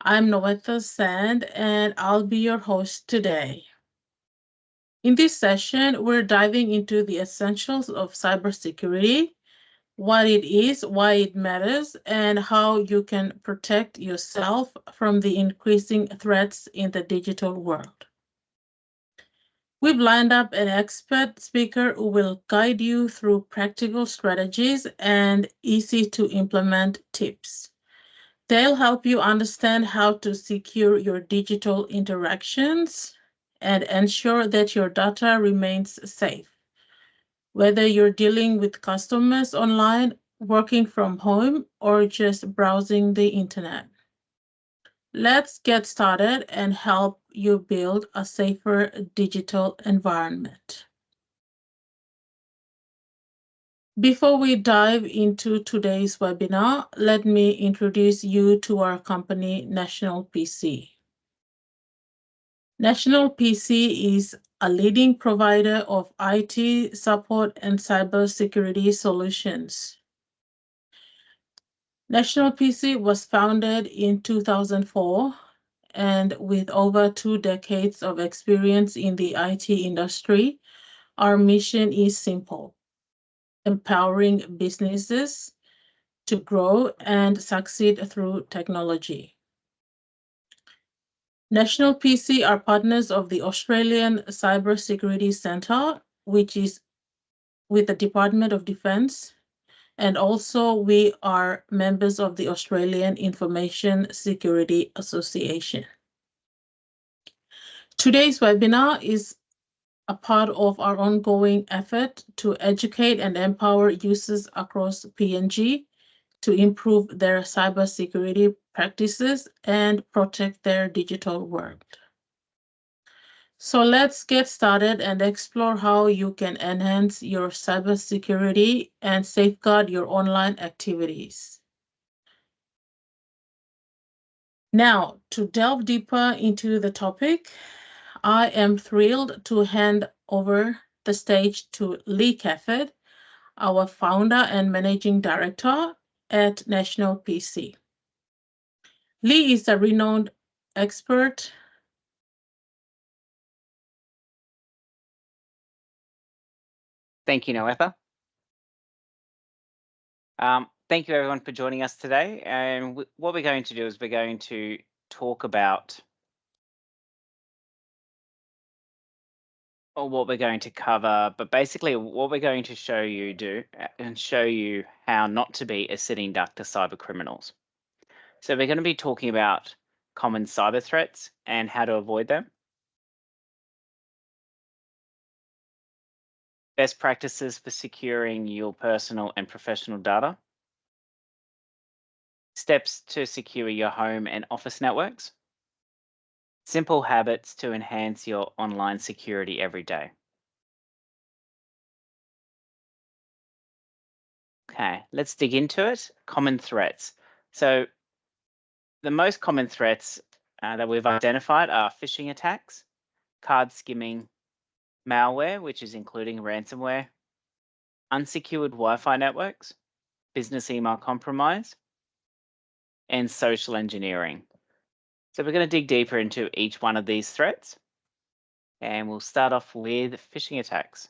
I'm Noetha Sand, and I'll be your host today. In this session, we're diving into the essentials of cybersecurity, what it is, why it matters, and how you can protect yourself from the increasing threats in the digital world. We've lined up an expert speaker who will guide you through practical strategies and easy to implement tips. They'll help you understand how to secure your digital interactions and ensure that your data remains safe. Whether you're dealing with customers online, working from home, or just browsing the internet. Let's get started and help you build a safer digital environment. Before we dive into today's webinar, let me introduce you to our company, National PC. National PC is a leading provider of IT support and cybersecurity solutions. National PC was founded in 2004, and with over 2 decades of experience in the IT industry, our mission is simple: empowering businesses to grow and succeed through technology. National PC are partners of the Australian Cybersecurity Centre, which is with the Department of Defence, and also we are members of the Australian Information Security Association. Today's webinar is a part of our ongoing effort to educate and empower users across PNG to improve their cybersecurity practices and protect their digital world. So let's get started and explore how you can enhance your cybersecurity and safeguard your online activities. Now, to delve deeper into the topic, I am thrilled to hand over the stage to Lee Cafford, our founder and managing director at National PC. Lee is a renowned expert. Thank you, Noetha. Thank you, everyone, for joining us today. And what we're going to do is we're going to talk about, or what we're going to cover, but basically what we're going to show you how not to be a sitting duck to cyber criminals. So we're going to be talking about common cyber threats and how to avoid them, best practices for securing your personal and professional data, steps to secure your home and office networks, simple habits to enhance your online security every day. Okay, let's dig into it. Common threats. So the most common threats that we've identified are phishing attacks, card skimming, malware, which is including ransomware, unsecured Wi-Fi networks, business email compromise, and social engineering. So we're going to dig deeper into each one of these threats, and we'll start off with phishing attacks.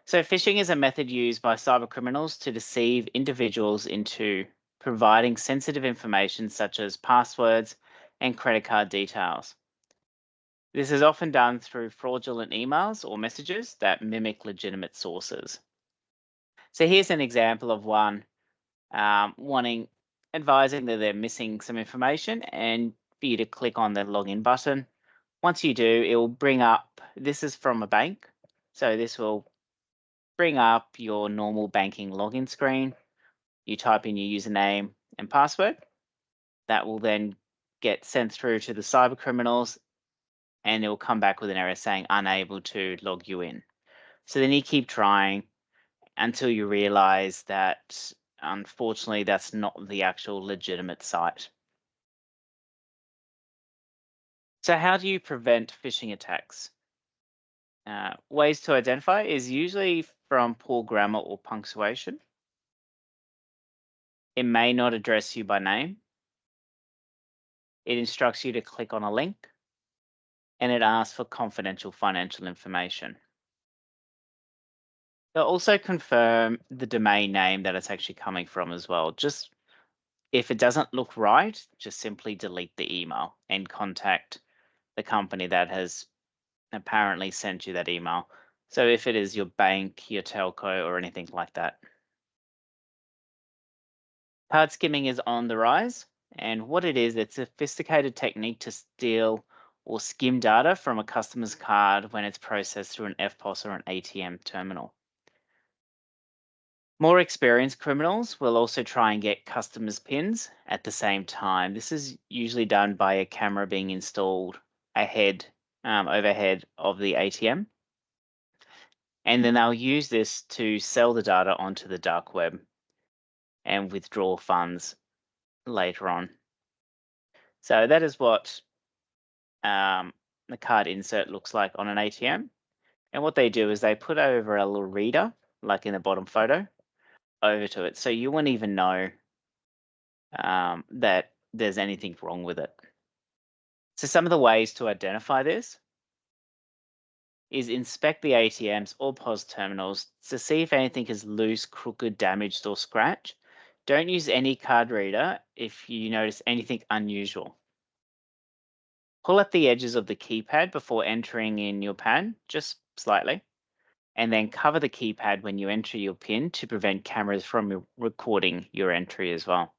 So phishing is a method used by cyber criminals to deceive individuals into providing sensitive information such as passwords and credit card details. This is often done through fraudulent emails or messages that mimic legitimate sources. So here's an example of one advising that they're missing some information and for you to click on the login button. Once you do, it will bring up, this is from a bank, so this will bring up your normal banking login screen. You type in your username and password. That will then get sent through to the cyber criminals, and it will come back with an error saying unable to log you in. So then you keep trying until you realize that unfortunately that's not the actual legitimate site. So how do you prevent phishing attacks? Ways to identify is usually from poor grammar or punctuation. It may not address you by name. It instructs you to click on a link, and it asks for confidential financial information. They'll also confirm the domain name that it's actually coming from as well. Just if it doesn't look right, just simply delete the email and contact the company that has apparently sent you that email. So if it is your bank, your telco, or anything like that. Card skimming is on the rise, and what it is, it's a sophisticated technique to steal or skim data from a customer's card when it's processed through an FPOS or an ATM terminal. More experienced criminals will also try and get customers' PINs at the same time. This is usually done by a camera being installed overhead of the ATM. And then they'll use this to sell the data onto the dark web and withdraw funds later on. So that is what the card insert looks like on an ATM. And what they do is they put over a little reader, like in the bottom photo, over to it. So you won't even know that there's anything wrong with it. So some of the ways to identify this is inspect the ATMs or POS terminals to see if anything is loose, crooked, damaged, or scratched. Don't use any card reader if you notice anything unusual. Pull at the edges of the keypad before entering in your PAN, just slightly, and then cover the keypad when you enter your PIN to prevent cameras from recording your entry as well.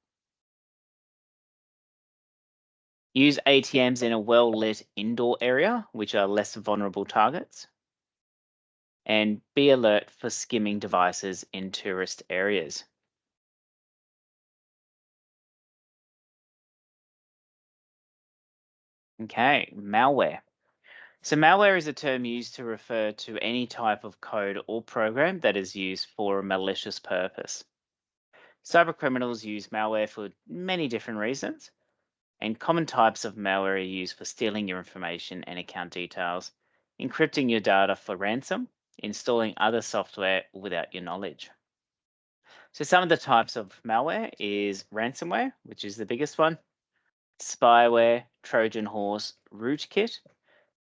Use ATMs in a well-lit indoor area, which are less vulnerable targets. And be alert for skimming devices in tourist areas. Okay, malware. So malware is a term used to refer to any type of code or program that is used for a malicious purpose. Cybercriminals use malware for many different reasons, and common types of malware are used for stealing your information and account details, encrypting your data for ransom, installing other software without your knowledge. So some of the types of malware is ransomware, which is the biggest one, spyware, Trojan horse, rootkit,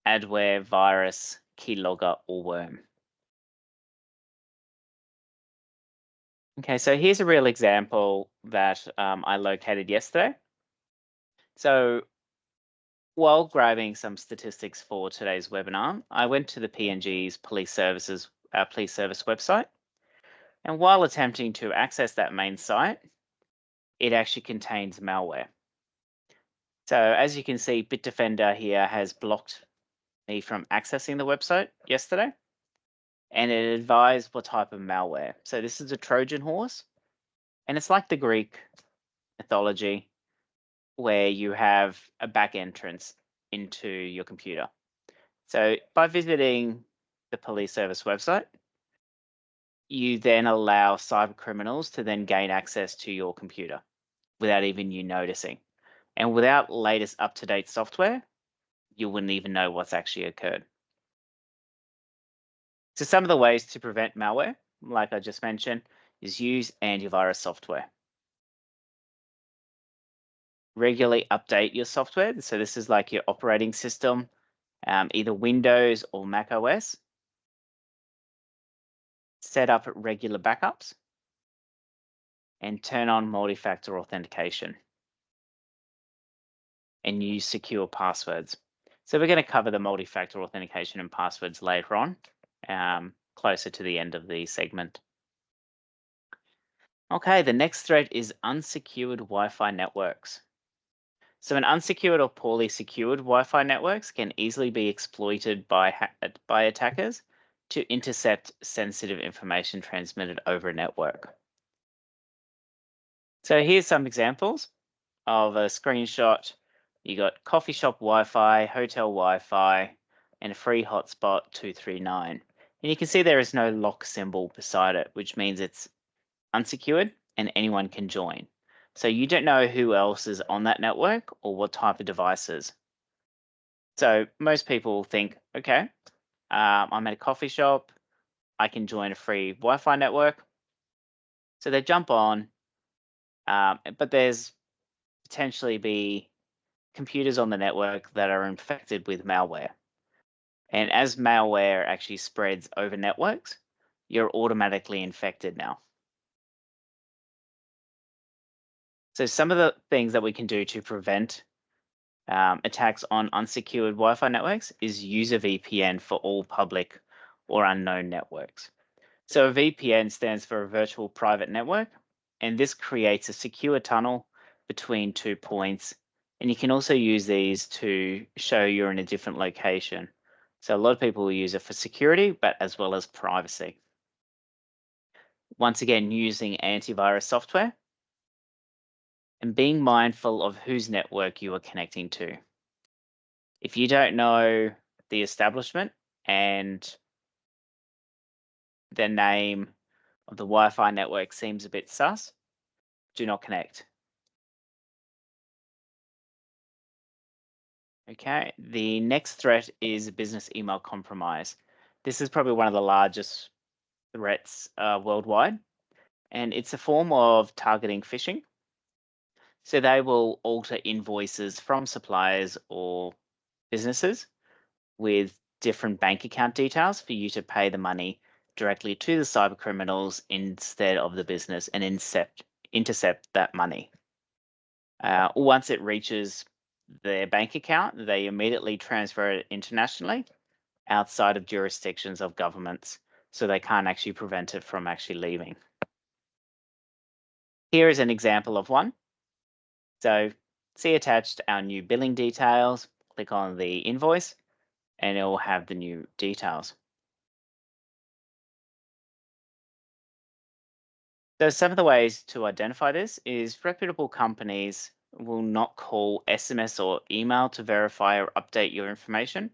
adware, virus, keylogger, or worm. Okay, so here's a real example that I located yesterday. So while grabbing some statistics for today's webinar, I went to the PNG's police service website. And while attempting to access that main site, it actually contains malware. So as you can see, Bitdefender here has blocked me from accessing the website yesterday, and it advised what type of malware. So this is a Trojan horse, and it's like the Greek mythology where you have a back entrance into your computer. So by visiting the police service website, you then allow cyber criminals to then gain access to your computer without even you noticing. And without latest up-to-date software, you wouldn't even know what's actually occurred. So some of the ways to prevent malware, like I just mentioned, is use antivirus software. Regularly update your software. So this is like your operating system, either Windows or Mac OS. Set up regular backups and turn on multi-factor authentication and use secure passwords. So we're going to cover the multi-factor authentication and passwords later on, closer to the end of the segment. Okay, the next threat is unsecured Wi-Fi networks. So an unsecured or poorly secured Wi-Fi networks can easily be exploited by attackers to intercept sensitive information transmitted over a network. So here's some examples of a screenshot. You got coffee shop Wi-Fi, hotel Wi-Fi, and a free hotspot 239. And you can see there is no lock symbol beside it, which means it's unsecured and anyone can join. So you don't know who else is on that network or what type of devices. So most people think, okay, I'm at a coffee shop, I can join a free Wi-Fi network. So they jump on, but there's potentially be computers on the network that are infected with malware. And as malware actually spreads over networks, you're automatically infected now. So some of the things that we can do to prevent attacks on unsecured Wi-Fi networks is use a VPN for all public or unknown networks. So a VPN stands for a virtual private network, and this creates a secure tunnel between 2 points. And you can also use these to show you're in a different location. So a lot of people will use it for security, but as well as privacy. Once again, using antivirus software and being mindful of whose network you are connecting to. If you don't know the establishment and the name of the Wi-Fi network seems a bit sus, do not connect. Okay, the next threat is business email compromise. This is probably one of the largest threats worldwide, and it's a form of targeting phishing. So they will alter invoices from suppliers or businesses with different bank account details for you to pay the money directly to the cyber criminals instead of the business and intercept that money. Once it reaches their bank account, they immediately transfer it internationally outside of jurisdictions of governments, so they can't actually prevent it from actually leaving. Here is an example of one. So see attached our new billing details, click on the invoice, and it will have the new details. So some of the ways to identify this is reputable companies will not call SMS or email to verify or update your information.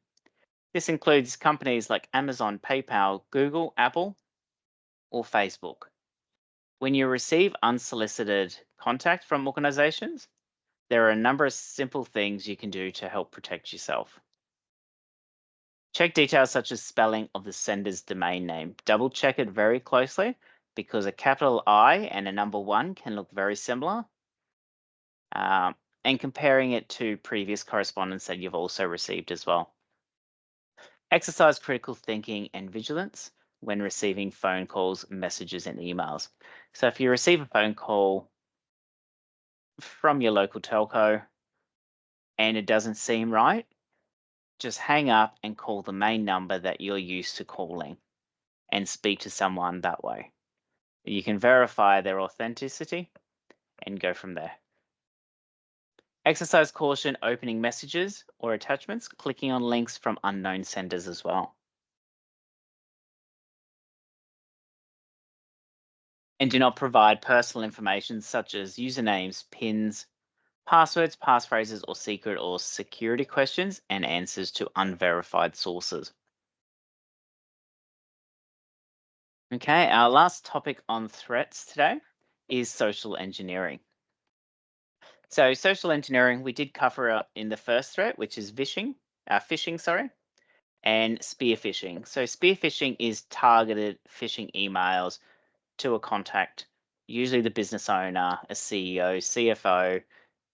This includes companies like Amazon, PayPal, Google, Apple, or Facebook. When you receive unsolicited contact from organizations, there are a number of simple things you can do to help protect yourself. Check details such as spelling of the sender's domain name. Double check it very closely because a capital I and a number 1 can look very similar. And comparing it to previous correspondence that you've also received as well. Exercise critical thinking and vigilance when receiving phone calls, messages, and emails. So if you receive a phone call from your local telco and it doesn't seem right, just hang up and call the main number that you're used to calling and speak to someone that way. You can verify their authenticity and go from there. Exercise caution opening messages or attachments, clicking on links from unknown senders as well. And do not provide personal information such as usernames, pins, passwords, passphrases, or secret or security questions and answers to unverified sources. Okay, our last topic on threats today is social engineering. So social engineering, we did cover in the first threat, which is phishing, and spear phishing. So spear phishing is targeted phishing emails to a contact, usually the business owner, a CEO, CFO,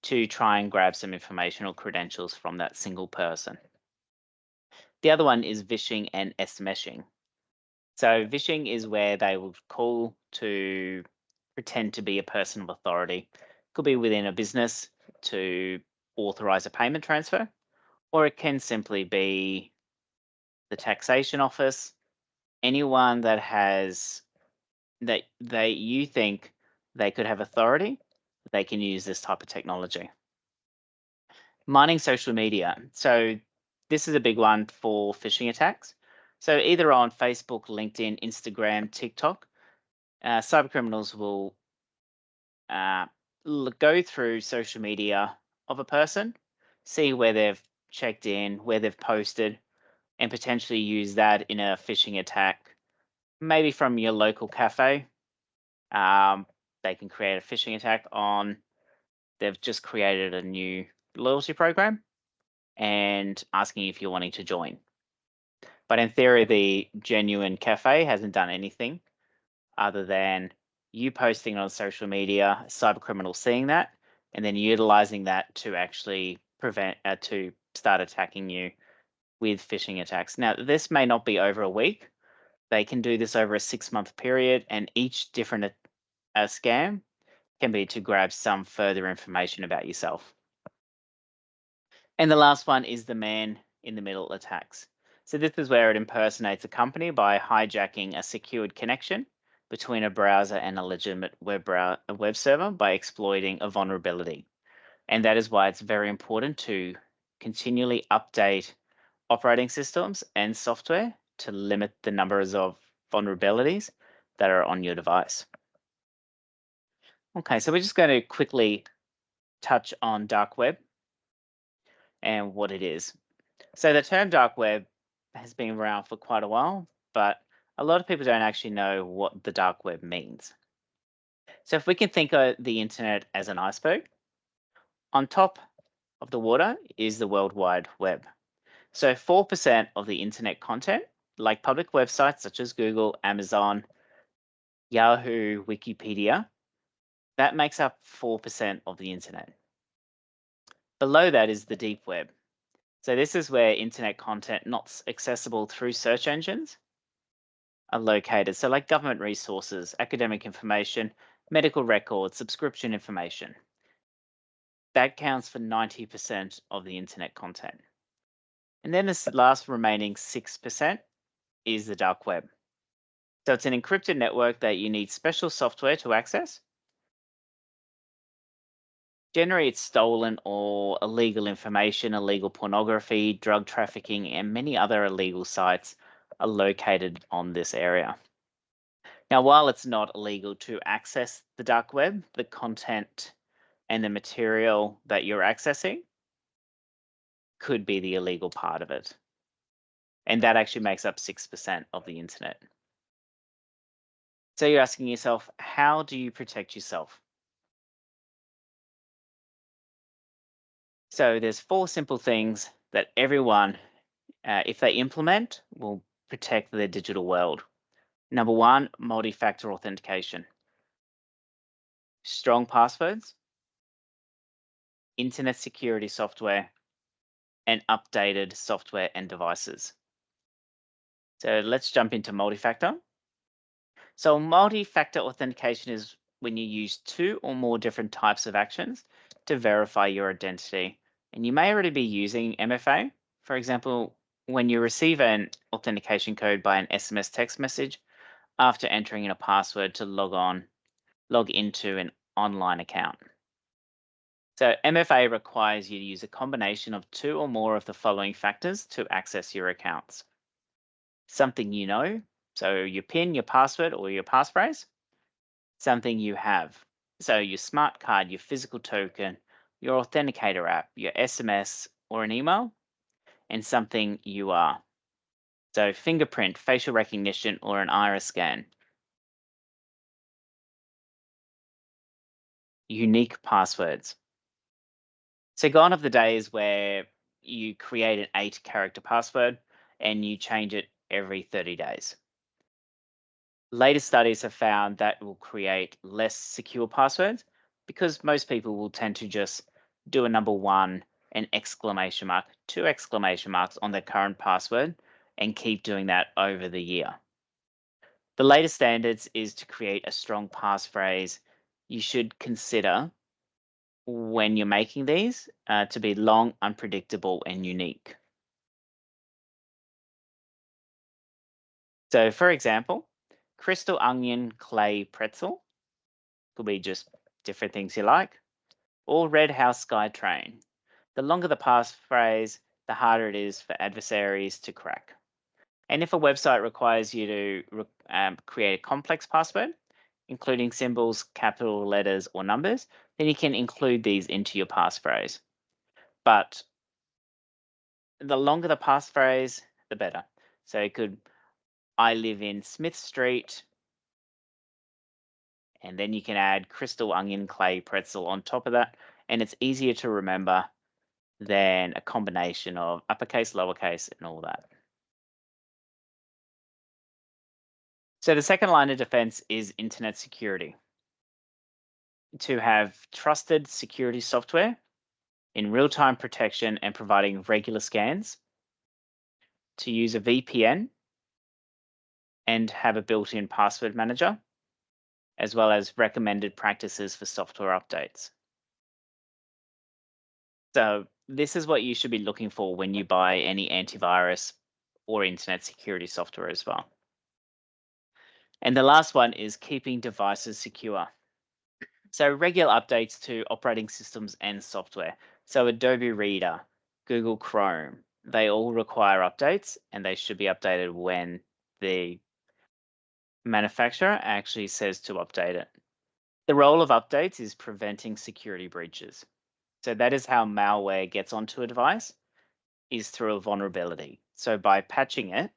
to try and grab some information or credentials from that single person. The other one is vishing and smshing. So vishing is where they will call to pretend to be a person of authority. Could be within a business to authorize a payment transfer, or it can simply be the taxation office, anyone that has that you think they could have authority, they can use this type of technology. Mining social media. So this is a big one for phishing attacks. So either on Facebook, LinkedIn, Instagram, TikTok, cybercriminals will go through social media of a person, see where they've checked in, where they've posted, and potentially use that in a phishing attack, maybe from your local cafe. They can create a phishing attack on, they've just created a new loyalty program and asking if you're wanting to join. But in theory, the genuine cafe hasn't done anything other than you posting on social media, cyber criminals seeing that, and then utilizing that to actually to start attacking you with phishing attacks. Now, this may not be over a week. They can do this over a 6-month period, and each different scam can be to grab some further information about yourself. And the last one is the man in the middle attacks. So this is where it impersonates a company by hijacking a secured connection between a browser and a legitimate web server by exploiting a vulnerability. And that is why it's very important to continually update operating systems and software to limit the numbers of vulnerabilities that are on your device. Okay, so we're just going to quickly touch on dark web and what it is. So the term dark web has been around for quite a while, but a lot of people don't actually know what the dark web means. So if we can think of the internet as an iceberg, on top of the water is the World Wide Web. So 4% of the internet content, like public websites such as Google, Amazon, Yahoo, Wikipedia, that makes up 4% of the internet. Below that is the deep web. So this is where internet content not accessible through search engines are located. So like government resources, academic information, medical records, subscription information. That counts for 90% of the internet content. And then this last remaining 6% is the dark web. So it's an encrypted network that you need special software to access. Generally, it's stolen or illegal information, illegal pornography, drug trafficking, and many other illegal sites are located on this area. Now, while it's not illegal to access the dark web, the content and the material that you're accessing could be the illegal part of it. And that actually makes up 6% of the internet. So you're asking yourself, how do you protect yourself? So there's 4 simple things that everyone, if they implement, will protect their digital world. Number 1, multi-factor authentication. Strong passwords, internet security software, and updated software and devices. So let's jump into multi-factor. So multi-factor authentication is when you use 2 or more different types of actions to verify your identity. And you may already be using MFA. For example, when you receive an authentication code by an SMS text message after entering in a password to log into an online account. So MFA requires you to use a combination of 2 or more of the following factors to access your accounts. Something you know, so your PIN, your password, or your passphrase. Something you have, so your smart card, your physical token, your authenticator app, your SMS or an email, and something you are. So fingerprint, facial recognition, or an iris scan. Unique passwords. So gone are the days where you create an 8-character password and you change it every 30 days. Latest studies have found that will create less secure passwords because most people will tend to just do a number 1, an exclamation mark, 2 exclamation marks on their current password and keep doing that over the year. The latest standards is to create a strong passphrase. You should consider when you're making these to be long, unpredictable, and unique. So for example, crystal onion clay pretzel could be just different things you like, or red house sky train. The longer the passphrase, the harder it is for adversaries to crack. And if a website requires you to create a complex password, including symbols, capital letters, or numbers, then you can include these into your passphrase. But the longer the passphrase, the better. So it could, I live in Smith Street, and then you can add crystal onion clay pretzel on top of that, and it's easier to remember than a combination of uppercase, lowercase, and all that. So the second line of defense is internet security. To have trusted security software in real-time protection and providing regular scans, to use a VPN and have a built-in password manager, as well as recommended practices for software updates. So this is what you should be looking for when you buy any antivirus or internet security software as well. And the last one is keeping devices secure. So regular updates to operating systems and software. So Adobe Reader, Google Chrome, they all require updates, and they should be updated when the manufacturer actually says to update it. The role of updates is preventing security breaches. So that is how malware gets onto a device, is through a vulnerability. So by patching it,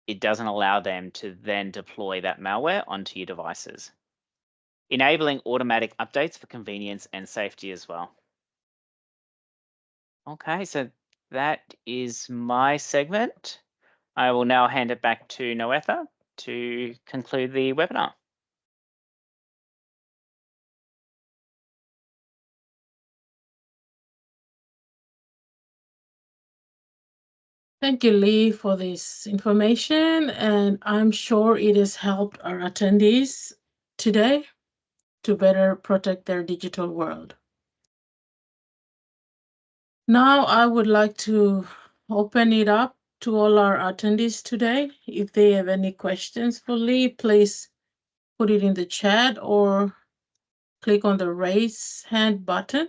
it doesn't allow them to then deploy that malware onto your devices, enabling automatic updates for convenience and safety as well. Okay, so that is my segment. I will now hand it back to Noetha to conclude the webinar. Thank you, Lee, for this information, and I'm sure it has helped our attendees today to better protect their digital world. Now, I would like to open it up to all our attendees today. If they have any questions for Lee, please put it in the chat or click on the raise hand button.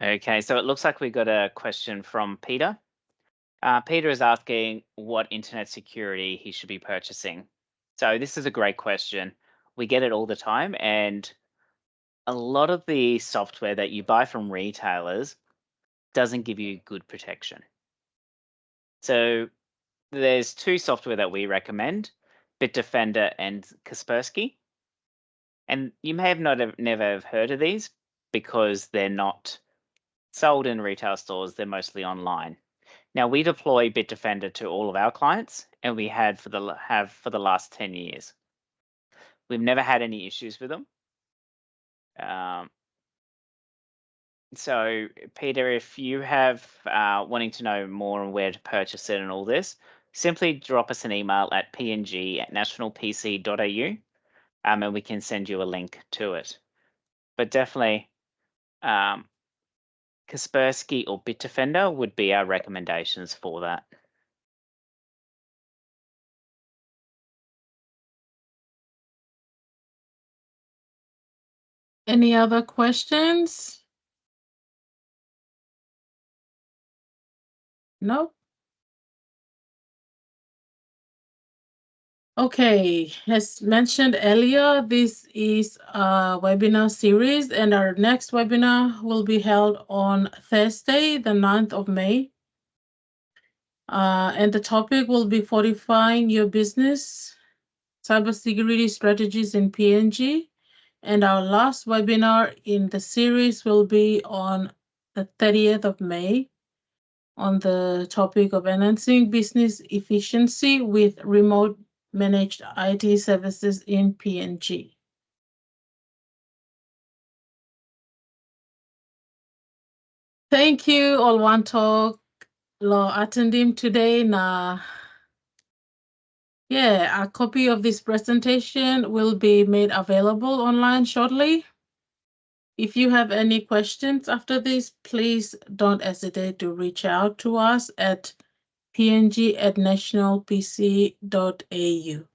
Okay, so it looks like we got a question from Peter. Peter is asking what internet security he should be purchasing. So this is a great question. We get it all the time, and a lot of the software that you buy from retailers doesn't give you good protection. So there's two software that we recommend, Bitdefender and Kaspersky. And you may have never have heard of these because they're not sold in retail stores, they're mostly online. Now we deploy Bitdefender to all of our clients, and we have for the last 10 years. We've never had any issues with them. So Peter, if you have wanting to know more on where to purchase it and all this, simply drop us an email at png@nationalpc.au, and we can send you a link to it. But definitely, Kaspersky or Bitdefender would be our recommendations for that. Any other questions? No? Okay, as mentioned earlier, this is a webinar series, and our next webinar will be held on Thursday, the 9th of May. And the topic will be fortifying your business, cybersecurity strategies in PNG. And our last webinar in the series will be on the 30th of May on the topic of enhancing business efficiency with remote managed IT services in PNG. Thank you all wanto lo attending today. Yeah, a copy of this presentation will be made available online shortly. If you have any questions after this, please don't hesitate to reach out to us at png@nationalpc.au.